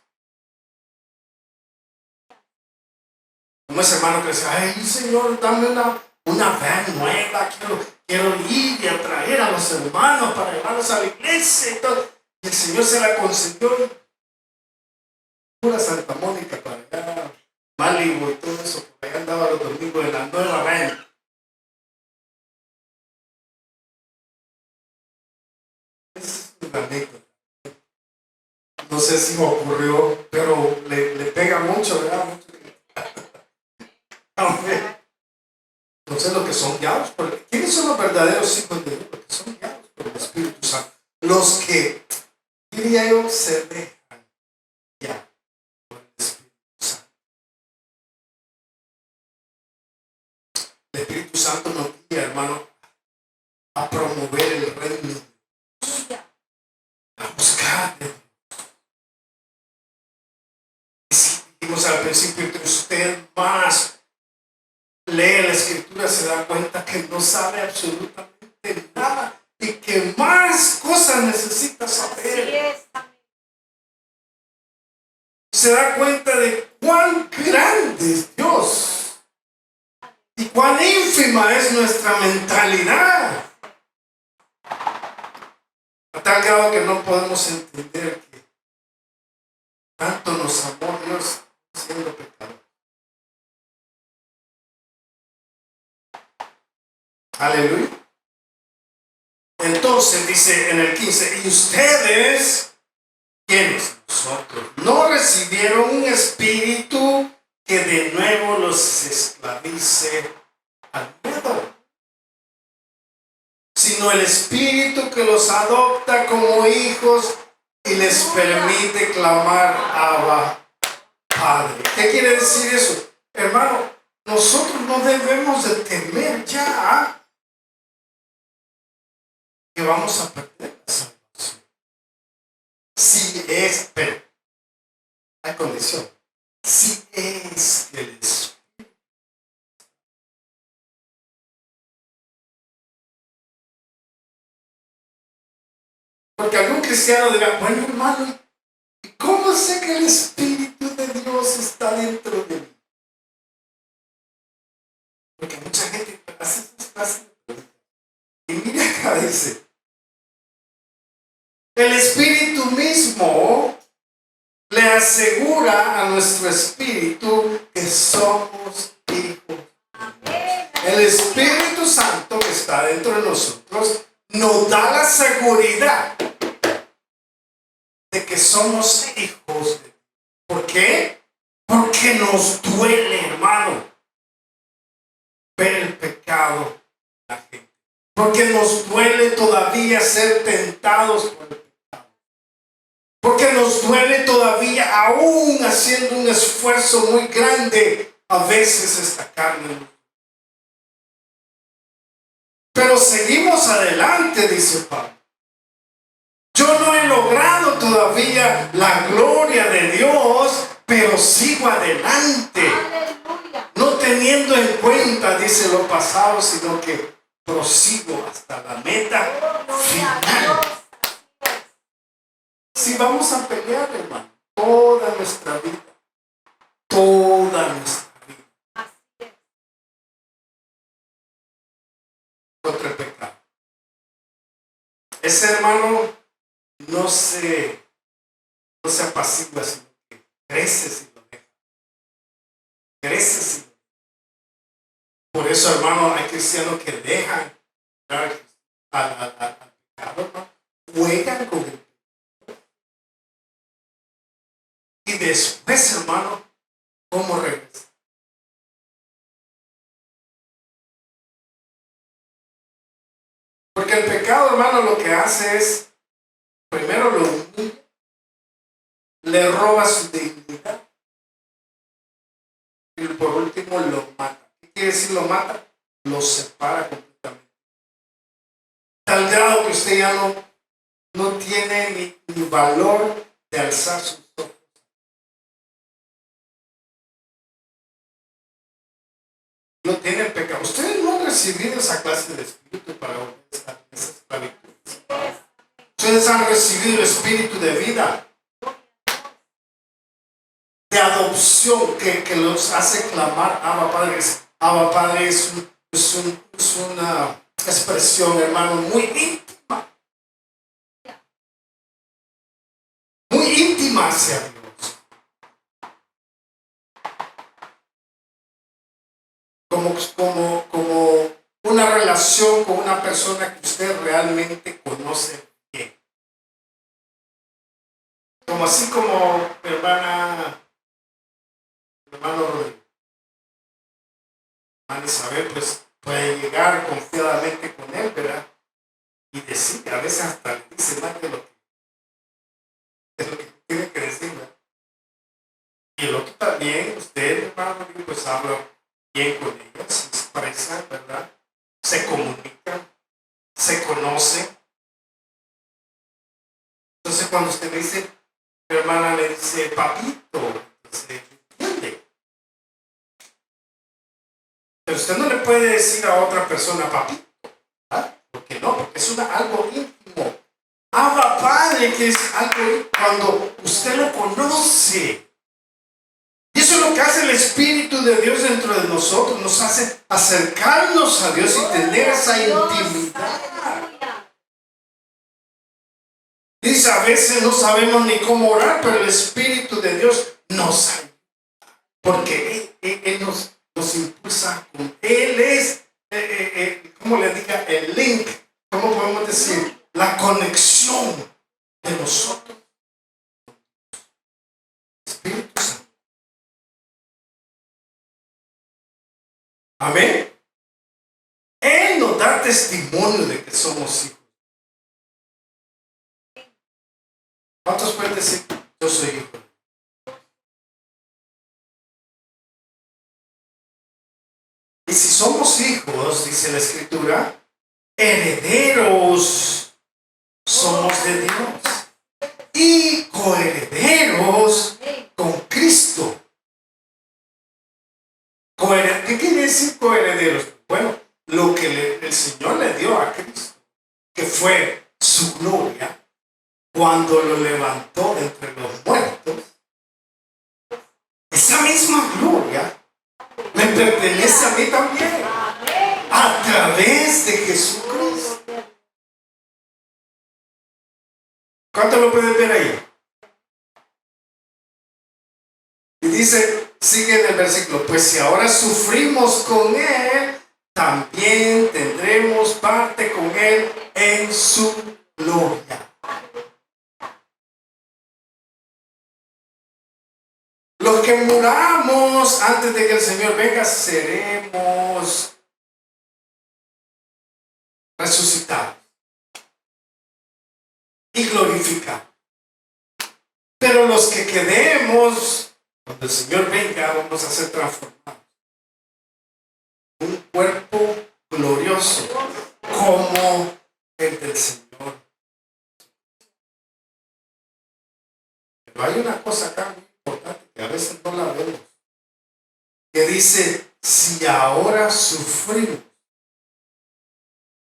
S1: Como ese hermano que dice, ay Señor, dame una van nueva, quiero ir y atraer a los hermanos para llevarlos a la iglesia y todo. Y el Señor se la concedió. Pura Santa Mónica para allá, Malibu y todo eso, por allá andaba los domingos en la nueva van. Es una anécdota. No sé si me ocurrió, pero le pega mucho, ¿verdad? Mucho. Entonces los que son guiados por el... ¿Quiénes son los verdaderos hijos de Dios? Los que son guiados por el Espíritu Santo. Los que, diría yo, se dejan guiar por el Espíritu Santo. El Espíritu Santo nos guía, hermano, a promover el reino de Dios, a buscar de Dios. Y si dijimos al principio, entre usted más lee la Escritura, se da cuenta que no sabe absolutamente nada y que más cosas necesita saber. Se da cuenta de cuán grande es Dios y cuán ínfima es nuestra mentalidad. A tal grado que no podemos entender que tanto nos amó Dios siendo pecadores. Aleluya. Entonces dice en el 15, y ustedes, ¿quiénes? Nosotros, no recibieron un espíritu que de nuevo los esclavice al miedo, sino el espíritu que los adopta como hijos y les permite clamar Abba, Padre. ¿Qué quiere decir eso? Hermano, nosotros no debemos de temer ya que vamos a perder la salvación. Si es, pero hay condición. Si es que el Espíritu. Porque algún cristiano dirá, bueno hermano, ¿cómo sé que el Espíritu de Dios está dentro de mí? Porque mucha gente hace El Espíritu mismo le asegura a nuestro espíritu que somos hijos. El Espíritu Santo que está dentro de nosotros nos da la seguridad de que somos hijos de Dios. ¿Por qué? Porque nos duele, hermano, ver el pecado de la gente. Porque nos duele todavía ser tentados por el pecado. Porque nos duele todavía, aún haciendo un esfuerzo muy grande, a veces esta carne. Pero seguimos adelante, dice Pablo. Yo no he logrado todavía la gloria de Dios, pero sigo adelante.
S2: Aleluya.
S1: No teniendo en cuenta, dice, lo pasado, sino que prosigo hasta la meta
S2: Gloria a
S1: final.
S2: Dios.
S1: Si vamos a pelear, hermano, toda nuestra vida, toda nuestra vida,
S2: Así es.
S1: contra el pecado. Ese hermano no se apacigua, sino que crece si lo deja. Crece si lo deja. Por eso, hermano, hay cristianos que dejan al pecado, hermano, juegan con el pecado. Y después, hermano, ¿cómo regresa? Porque el pecado, hermano, lo que hace es, primero lo humilla, le roba su dignidad y por último lo mata. ¿Qué quiere decir lo mata? Lo separa completamente. Tal grado que usted ya no tiene ni valor de alzar sus ojos. No tiene pecado. Ustedes no han recibido esa clase de espíritu para volver a estar en esa esclavitud. Ustedes han recibido el espíritu de vida, de adopción, que los hace clamar Abba Padre. Abba Padre es una expresión, hermano, muy íntima. Muy íntima hacia Dios. Como una relación con una persona que usted realmente conoce bien. Como así como mi hermano Rodrigo. Hermana Isabel, pues puede llegar confiadamente con él, ¿verdad? Y decir, a veces hasta le dice más de lo que tiene que decir, ¿verdad? Y el otro también, usted, hermano Rodrigo, pues habla bien con ella, se expresa, ¿verdad? Se comunica, se conoce. Entonces cuando usted le dice, mi hermana le dice, papito, se entiende. Pero usted no le puede decir a otra persona, papito, ¿verdad? ¿Por qué no? Porque es algo íntimo. Abba Padre, que es algo cuando usted lo conoce. Y eso es lo que hace el Espíritu de Dios dentro de nosotros, nos hace acercarnos a Dios y tener esa intimidad. Dice, a veces no sabemos ni cómo orar, pero el Espíritu de Dios nos ayuda. Porque Él nos impulsa. Él es, ¿cómo le diga? El link, ¿cómo podemos decir? La conexión de nosotros. Espíritu Santo. Amén. Él nos da testimonio de que somos hijos. ¿Cuántos pueden decir, yo soy hijo? Y si somos hijos, dice la Escritura, herederos somos de Dios y coherederos con Cristo. ¿Qué quiere decir coherederos? Bueno, lo que el Señor le dio a Cristo, que fue su gloria, cuando lo levantó de entre los muertos, esa misma gloria me pertenece a mí también, a través de Jesucristo. ¿Cuánto lo pueden ver ahí? Y dice, sigue en el versículo, pues si ahora sufrimos con Él, también tendremos parte con Él en su gloria. Los que muramos antes de que el Señor venga, seremos resucitados y glorificados. Pero los que quedemos, cuando el Señor venga, vamos a ser transformados. Un cuerpo glorioso como el del Señor. Pero hay una cosa acá muy importante que a veces no la vemos. Que dice, si ahora sufrimos.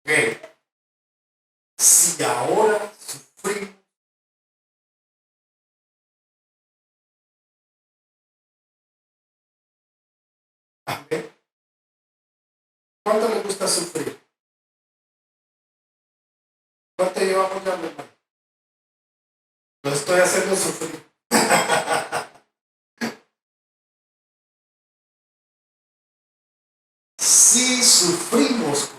S1: ¿Qué? Si ahora sufrimos. Amén. ¿Cuánto le gusta sufrir? ¿Cuánto llevamos ya, mi hermano? Lo estoy haciendo sufrir. Sí sufrimos,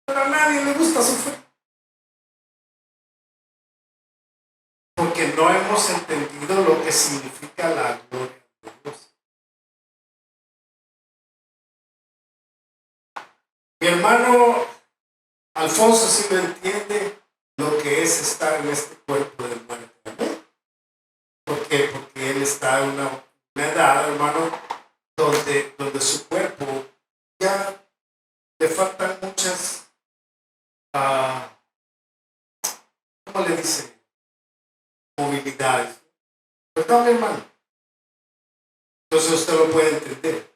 S1: pero a nadie le gusta sufrir. Porque no hemos entendido lo que significa la gloria de Dios. Mi hermano Alfonso sí me entiende lo que es estar en este cuerpo de muerte. ¿Amén? ¿Por qué? Porque él está en una edad, hermano, donde su cuerpo ya le faltan muchas, ¿cómo le dice? Movilidades. ¿Verdad, mi hermano? Entonces usted lo puede entender.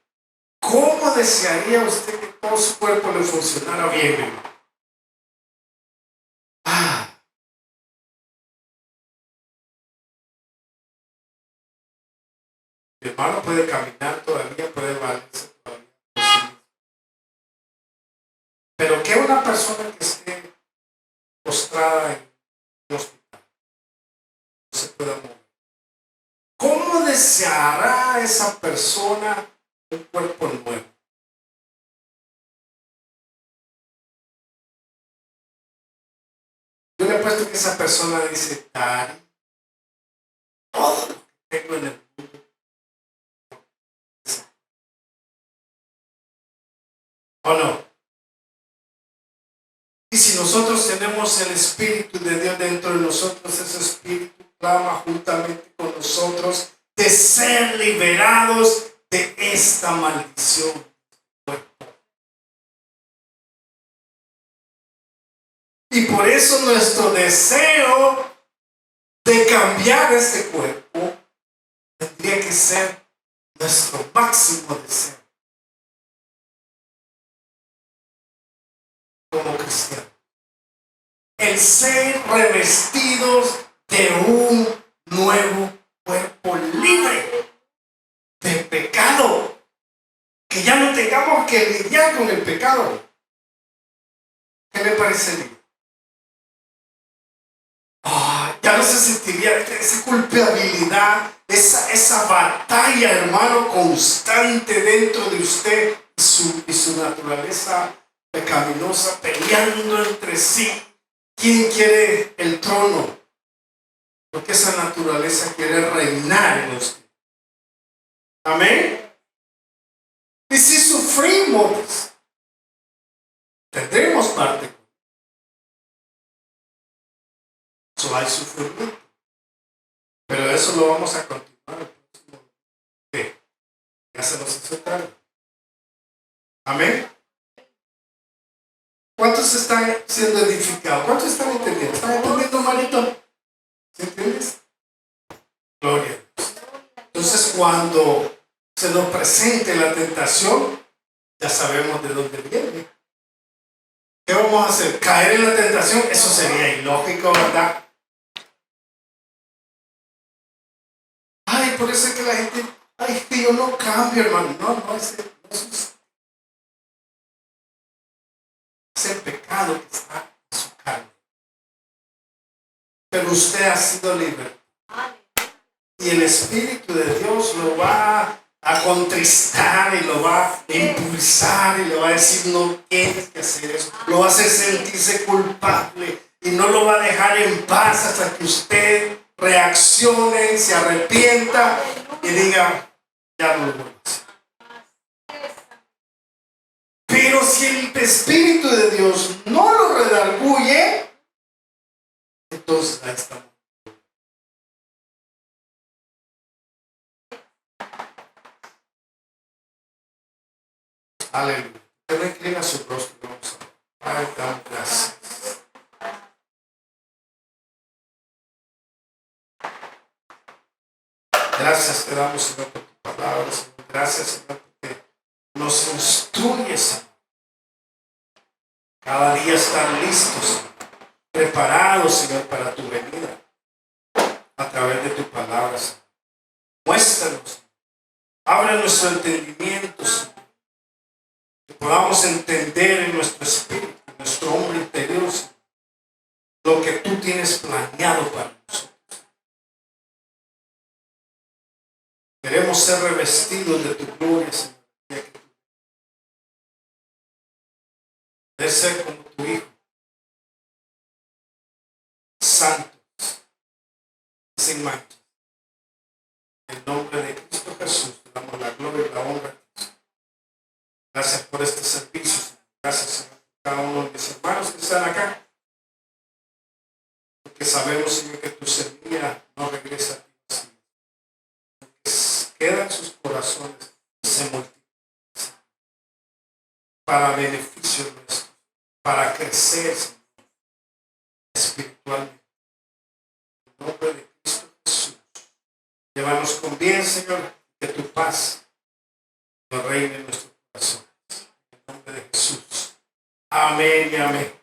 S1: ¿Cómo desearía usted que todo su cuerpo le funcionara bien, mi hermano? Mi hermano puede caminar todavía, puede valerse todavía. Pero que una persona que esté postrada en un hospital no se pueda mover. ¿Cómo deseará esa persona un cuerpo nuevo? Yo le he puesto que esa persona dice, Dari, todo lo que tengo en el mundo. ¿O no? Y si nosotros tenemos el Espíritu de Dios dentro de nosotros, ese Espíritu clama juntamente con nosotros de ser liberados de esta maldición. Y por eso nuestro deseo de cambiar este cuerpo tendría que ser nuestro máximo deseo como cristianos. El ser revestidos de un nuevo cuerpo libre de pecado. Que ya no tengamos que lidiar con el pecado. ¿Qué le parece libre? Ya no se sentiría esa culpabilidad, esa batalla, hermano, constante dentro de usted y su naturaleza pecaminosa peleando entre sí. ¿Quién quiere el trono? Porque esa naturaleza quiere reinar en usted. Amén. Y si sufrimos, tendremos parte. Solo hay sufrimiento. Pero eso lo vamos a continuar el próximo. ¿Qué? Ya se nos hizo tarde. Amén. ¿Cuántos están siendo edificados? ¿Cuántos están entendiendo? ¿Están entendiendo, Marito? ¿Sí entiendes? Gloria a Dios. Entonces, cuando se nos presente la tentación, ya sabemos de dónde viene. ¿Qué vamos a hacer? ¿Caer en la tentación? Eso sería ilógico, ¿verdad? Ay, por eso es que la gente, ay, es que yo no cambio, hermano. No es el pecado que está en su carne. pero usted ha sido libre. Y el Espíritu de Dios lo va a contristar y lo va a impulsar y le va a decir no tienes que hacer eso. Lo va a hacer sentirse culpable y no lo va a dejar en paz hasta que usted reaccione, se arrepienta y diga ya no lo voy a hacer. Pero si el Espíritu de Dios no lo redarguye, entonces ahí estamos. Aleluya. Usted no inclina su rostro. Vamos a ver. Ay, tan gracias. Gracias te damos, Señor, por tu palabra, Señor. Gracias, Señor, porque nos instruyes. Cada día están listos, Señor, preparados, Señor, para tu venida a través de tu palabra, Señor. Muéstranos, abre nuestro entendimiento, Señor, que podamos entender en nuestro espíritu, en nuestro hombre interior, Señor, lo que tú tienes planeado para nosotros. Queremos ser revestidos de tu gloria, Señor. De ser como tu Hijo, santos, sin mancha. En el nombre de Cristo Jesús, te damos la gloria y la honra. Gracias por este servicio, Señor. Gracias, Señor, por cada uno de mis hermanos que están acá. Porque sabemos, Señor, que tu semilla no regresa a ti vacía. Queda en sus corazones y se multiplica para beneficio nuestro, para crecer, Señor, espiritualmente. En el nombre de Cristo Jesús, llévanos con bien, Señor, que tu paz nos reine en nuestros corazones. En el nombre de Jesús. Amén y amén.